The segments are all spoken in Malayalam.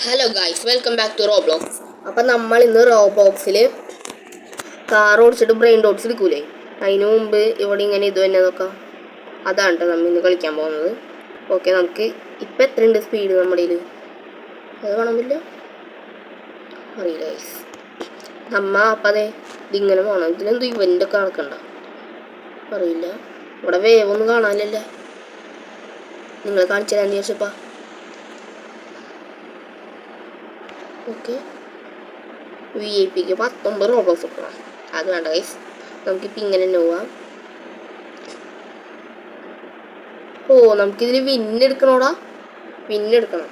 Hello guys, welcome back to Roblox. അപ്പം നമ്മൾ ഇന്ന് റോബ്ലോക്സിൽ കാർ ഓടിച്ചിട്ട് ബ്രെയിൻ ഡോട്ട്സ് എടുക്കൂലേ, അതിന് മുമ്പ് ഇവിടെ ഇങ്ങനെ ഇത് തന്നെ നോക്കാം. അതാണ് കേട്ടോ നമ്മൾ ഇന്ന് കളിക്കാൻ പോകുന്നത്. ഓക്കെ, നമുക്ക് ഇപ്പം എത്രയുണ്ട് സ്പീഡ് നമ്മുടെ കയ്യിൽ? അത് കാണുന്നില്ല, അറിയില്ല ഗൈസ്. അപ്പം അതെ ഇതിങ്ങനെ പോകണം. ഇതിലെന്തോ ഇവൻ്റെ ഒക്കെ നടക്കണ്ട, അറിയില്ല. ഇവിടെ വേവൊന്നും കാണാനില്ലല്ലേ, നിങ്ങൾ കാണിച്ചു തരാൻ ചോദിച്ചപ്പാ. ഓക്കെ, VIP 19 റോബ്ലോക്സ് കിട്ടണം. അത് വേണ്ട ഗൈസ്, നമുക്കിപ്പോൾ ഇങ്ങനെ തന്നെ പോവാം. നമുക്കിതിൽ വിന്നെടുക്കണോടാ, വിന്നെടുക്കണം.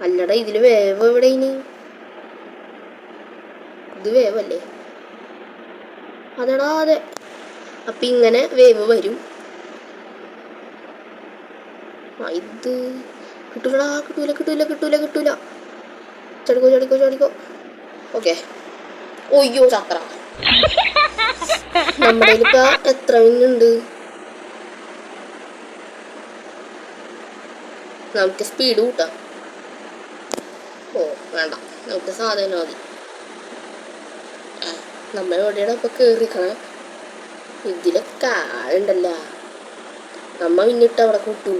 അല്ലടാ, ഇതിൽ വേവ് എവിടെ? ഇനി ഇത് വേവല്ലേ? അതെടാ അതെ. അപ്പം ഇങ്ങനെ വേവ് വരും. ഇത് കിട്ടൂലടാ, കിട്ടൂല. ചടിക്കോ. ഓക്കെ, ഒയ്യോ ചക്ര. നമ്മുടെ ഇപ്പൊ എത്ര മിന്നുണ്ട്? നമുക്ക് സ്പീഡ് കൂട്ടാം. വേണ്ട, നമുക്ക് സാധനം മതി. നമ്മൾ എവിടെയാണ് ഇപ്പൊ കേറിക്കണേ? ഇതിലൊക്കെ ആളുണ്ടല്ല, നമ്മ പിന്നിട്ട് അവിടെ കൂട്ടും.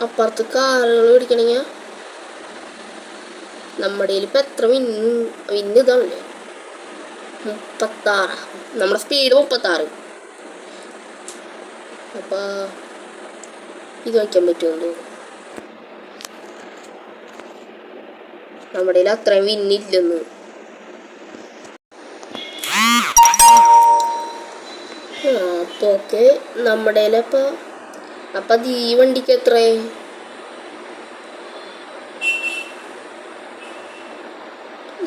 അപ്പുറത്ത് കാറുകൾ പിടിക്കണമെങ്കിൽ നമ്മുടെ ഇപ്പം എത്ര വിന്ന് ഇതാണല്ലേ? 36. നമ്മുടെ സ്പീഡ് 36. അപ്പം ഇത് വയ്ക്കാൻ പറ്റുമോ? നമ്മുടെ അത്രയും വിന്നില്ലെന്ന്. അപ്പോൾ ഓക്കെ, നമ്മുടെ അപ്പം അത് ഈ വണ്ടിക്ക് എത്ര?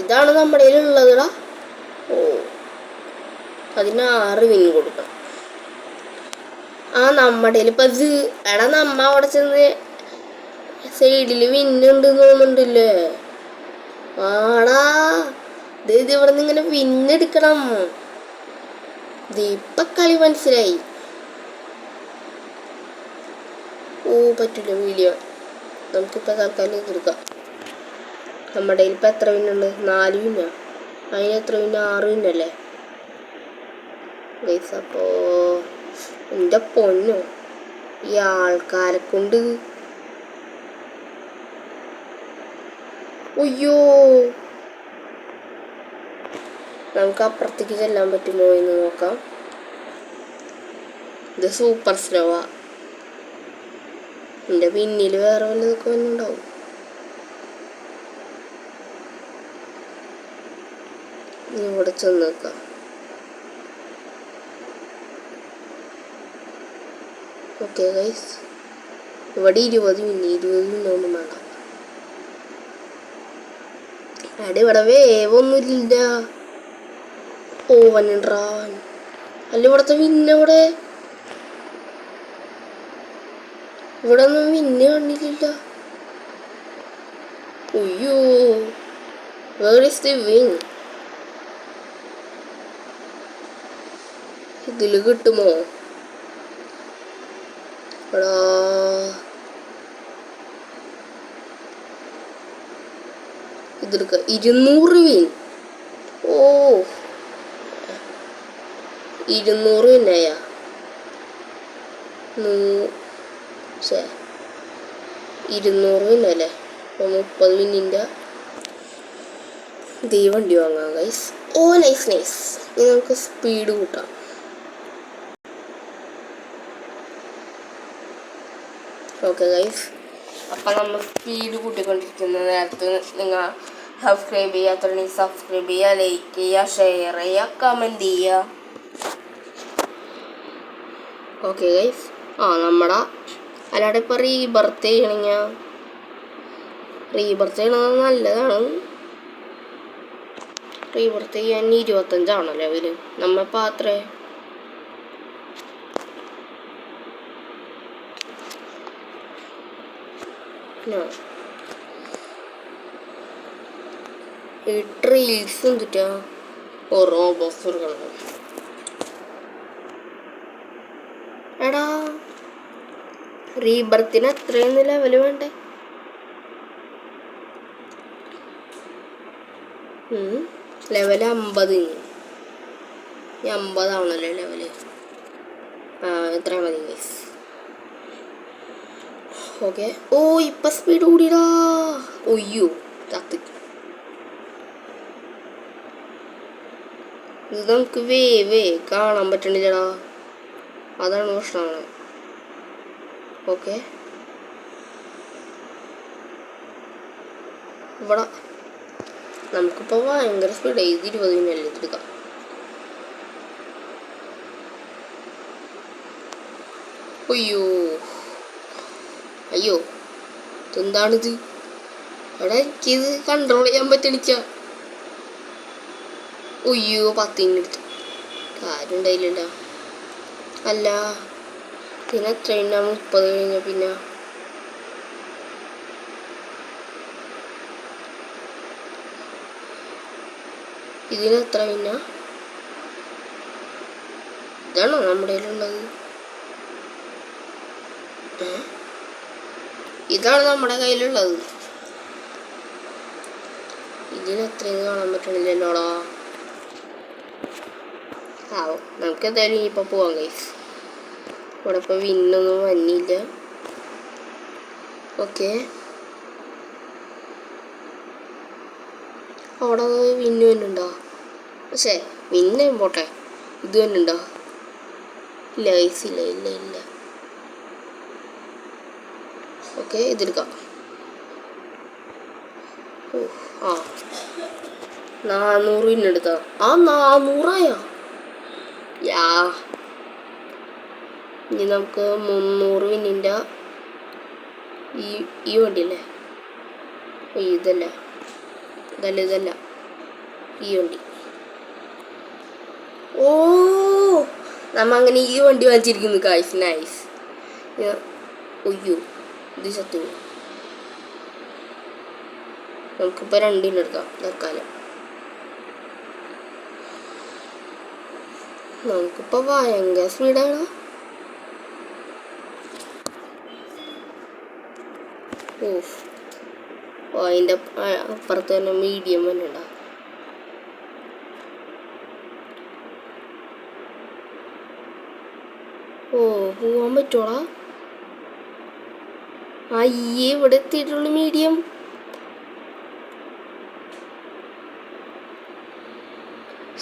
ഇതാണ് നമ്മുടെ ഉള്ളതടാ. അതിന് 6 വിൻ കൊടുക്കണം. നമ്മുടെ ഇപ്പം അത് എടാ, നമ്മ അവിടെ ചെന്ന് സൈഡിൽ വിന്നുണ്ട് തോന്നുന്നുണ്ടല്ലേ? ആടാ, ഇത് ഇവിടെ നിന്ന് ഇങ്ങനെ വിന്നെടുക്കണം. ഇപ്പം കളി മനസ്സിലായി. പറ്റില്ല വീഡിയോ. നമുക്കിപ്പോൾ തൽക്കാലം ഇതെടുക്കാം. നമ്മുടെ ഇപ്പം എത്ര വിന്നുണ്ട്? 4 വിന്നാ. അതിന് എത്ര വിന്ന? 6 വിന്നല്ലേ ഗൈസ്? അപ്പോൾ എൻ്റെ പൊന്നോ, ഈ ആൾക്കാരെ കൊണ്ട് ഒയ്യോ, നമുക്ക് അപ്പുറത്തേക്ക് ചെല്ലാൻ പറ്റുമോ എന്ന് നോക്കാം. ഇത് സൂപ്പർ സ്ലോവാ. എൻ്റെ പിന്നിൽ വേറെ വല്ലതൊക്കെ വന്നുണ്ടാവും. ഇവിടെ ചെന്ന് നോക്കാം. ഓക്കെ ഗൈസ്, ഇവിടെ 20 മിനിറ്റൊന്നും വേണ്ട. ഇവിടെ വേവൊന്നുമില്ല. വന്നിട്ടാ അല്ല, ഇവിടത്തെ വിന്നവിടെ ഇവിടെ ഒന്നും വിന്ന് കണ്ടില്ല. അയ്യോ, വേർ ഈസ് ദി വിൻ? ഇതിൽ കിട്ടുമോ? എടാ, ഇതെടുക്ക. 200 വിൻ. 200 വിന്നായ 200 വിന്നല്ലേ? അപ്പോൾ 30 വിന്നിൻ്റെ ഈ വണ്ടി വാങ്ങാം ഗൈസ്. നൈസ്. ഇനി നമുക്ക് സ്പീഡ് കൂട്ടാം. ഓക്കെ ഗൈസ്, അപ്പം നമ്മൾ സ്പീഡ് കൂട്ടിക്കൊണ്ടിരിക്കുന്ന നേരത്ത് നിങ്ങൾ സബ്സ്ക്രൈബ് ചെയ്യാത്തുണ്ടെങ്കിൽ സബ്സ്ക്രൈബ് ചെയ്യുക, ലൈക്ക് ചെയ്യുക, ഷെയർ ചെയ്യുക, കമൻറ്റ് ചെയ്യുക. ഓക്കെ ഗൈസ്, നമ്മുടെ അല്ലാതെ ഇപ്പോൾ റീബർത്ത് ചെയ്യണമെങ്കിൽ റീബർത്ത് ചെയ്യണത് നല്ലതാണ്. റീബർത്ത് ചെയ്യാൻ 25 അവർ നമ്മളിപ്പോൾ അത്രേ. ഈ ട്രീൽസ് എന്തിട്ടാ റോബോക്സ് കൊടുക്കണം. എടാ, റീബർത്തിന് എത്രയെന്ന് ലെവല് വേണ്ടേ? ലെവല് 50. 50 ആവണല്ലോ ലെവല്. എത്രയും മതി ഗൈസ്. ഓക്കെ. ഓ ഇപ്പൊ സ്പീഡ് കൂടിയടാ. ഒയ്യോ ചത്ത്. ഇത് നമുക്ക് വേവേ കാണാൻ പറ്റണില്ലടാ, അതാണ് പ്രശ്നമാണ്. ഓക്കെ ഇവിടെ നമുക്കിപ്പോൾ ഭയങ്കര സ്പീഡ്. 20 മിനിറ്റ് എടുക്കാം. അയ്യോ അയ്യോ എന്താണിത്? എടാ എനിക്കിത് കൺട്രോൾ ചെയ്യാൻ പറ്റണിച്ച. അയ്യോ 10 മിനിറ്റ് കാര്യം ഉണ്ടായില്ലല്ലോ. അല്ല പിന്നെ എത്രയുണ്ടാ? 30 കഴിഞ്ഞ പിന്നെ ഇതിനെത്ര? പിന്നെ ഇതാണോ നമ്മുടെ കയ്യിലുള്ളത്? ഇതാണ് നമ്മുടെ കയ്യിലുള്ളത്. ഇതിനെത്രയെന്ന് കാണാൻ പറ്റണില്ലല്ലോടാ. നമുക്ക് എന്തായാലും ഇനിയിപ്പോൾ പോവാം ഗൈസ്. ഇവിടെ ഇപ്പോൾ വിന്നൊന്നും വന്നില്ല. ഓക്കെ അവിടെ വിന്നു തന്നെയുണ്ടോ? പക്ഷേ വിന്നെ പോട്ടെ, ഇത് തന്നെയുണ്ടോ? ഇല്ല ഗൈസ്, ഇല്ല ഇല്ല ഇല്ല. ഓക്കെ ഇതെടുക്കാം. ആ 400 വിന്നെടുത്താ. 400 യാ. ഇനി നമുക്ക് 300 വിന്നിൻ്റെ ഈ വണ്ടിയല്ലേ? ഇതല്ല ഈ വണ്ടി. ഓ നമ്മ അങ്ങനെ ഈ വണ്ടി വാങ്ങിച്ചിരിക്കുന്നു ഗൈസ്. നൈസ്. ഒയ്യോ ഇത് ചത്തു. നമുക്കിപ്പോൾ 2 എടുക്കാം തൽക്കാലം. നമുക്കിപ്പോൾ ഭയങ്കര സ്പീഡാണ്. അതിൻ്റെ അപ്പുറത്ത് തന്നെ മീഡിയം തന്നെ ഉണ്ടാവും. പോവാൻ പറ്റോളാ? അയ്യേ ഇവിടെ എത്തിയിട്ടുള്ളൂ മീഡിയം.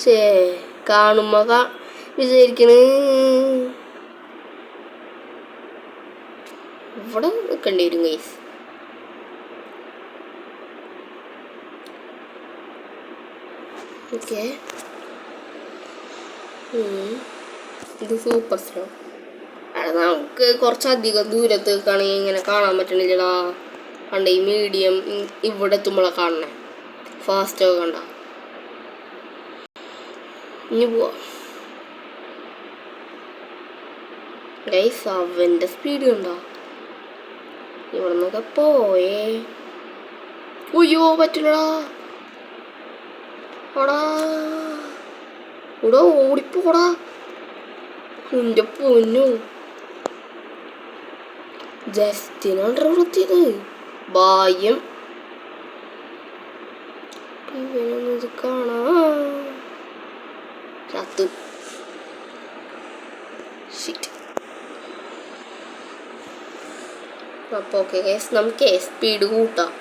ശേ കാണുമ്പോ വിചാരിക്കണ് ഇവിടെ നിൽക്കേണ്ടി വരും ഗൈസ്. ഓക്കെ ഇത് സൂപ്പർ സ്ലോ. നമുക്ക് കുറച്ചധികം ദൂരത്തേക്കാണെങ്കിൽ ഇങ്ങനെ കാണാൻ പറ്റണില്ലടാ. കണ്ട ഈ മീഡിയം ഇവിടെ എത്തുമ്പോഴാണ് കാണണേ. ഫാസ്റ്റൊക്കെ കണ്ട. ഇനി പോവാ ഗൈസ്. അവൻ്റെ സ്പീഡ് കണ്ടോ? ഇവിടെ നിന്നൊക്കെ പോയേ. അയ്യോ പറ്റില്ലടാ. ഓടാ ഇവിടെ ഓടിപ്പോടാ. എൻ്റെ പൊന്നു ജസ്റ്റിനാണ് വൃത്തിയത്. ഭാഗ്യം ഇവനൊന്നത് കാണാ. ചത്തു. അപ്പോൾ ഓക്കെ ഗൈസ്, നമുക്ക് സ്പീഡ് കൂട്ടാം.